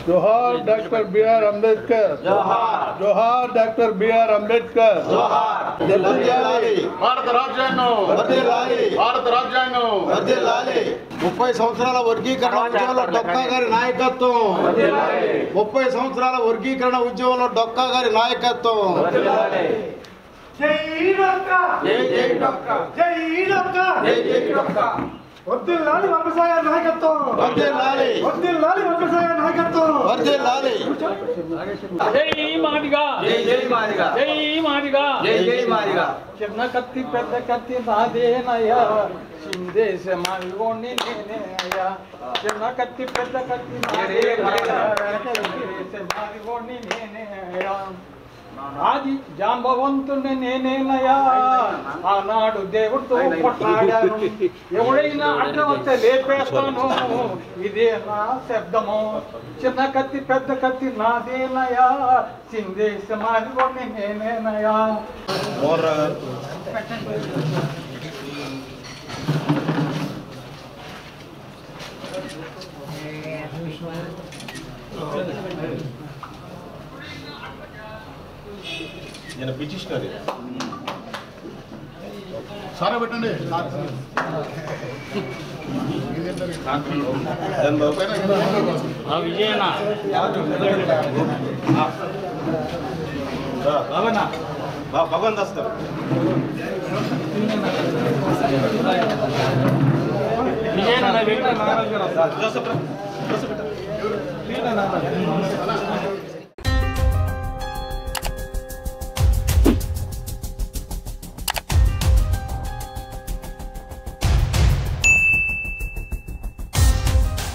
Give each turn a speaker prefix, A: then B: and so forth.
A: जोहार doctor B R. Ambedkar,
B: जोहार
A: जोहार डॉक्टर बी.आर. अम्बेडकर,
B: जोहार
A: భారత రాజ్యాంగం భారత రాజ్యాంగం
B: 30 సంవత్సరాల వర్గీకరణ ఉద్యమంలో డొక్కా గారి నాయకత్వం 30 సంవత్సరాల వర్గీకరణ ఉద్యమంలో డొక్కా గారి నాయకత్వం
C: జై డొక్కా
B: జై జై డొక్కా
C: జై డొక్కా
B: జై జై డొక్కా
C: వర్ధిల్లాలి వర్గసాయ నాయకత్వం
B: వర్ధిల్లాలి
C: వర్ధిల్లాలి వర్గసాయ నాయకత్వం
B: వర్ధిల్లాలి
D: జై మాదిగా
B: జై జై మాదిగా
D: జై మాదిగా
B: జై జై మాదిగా
D: చిన్న కత్తి పెద్ద కత్తి నాదేనయ్యా సిందేశ మాదిగోని నేనేనయ్యా చిన్న కత్తి పెద్ద కత్తి నాదేనయ్యా సిందేశ మాదిగోని నేనేనయ్యా ఆది జాంబవంతుని నేనేనయ్యా ఆనాడు దేవుడితో కొట్లాడాను ఎవడైనా అడ్డం వస్తే లేపేస్తాను ఇదే నా శబ్దము చిన్న కత్తి పెద్ద కత్తి నాదేనయ్యా సిందేశ మాదిగోని నేనేనయ్యా
A: నేను పిటిషనరీ సారా పెట్టండి
D: విజయనా
A: భగవాన్ దాస్తారు
D: విజయనా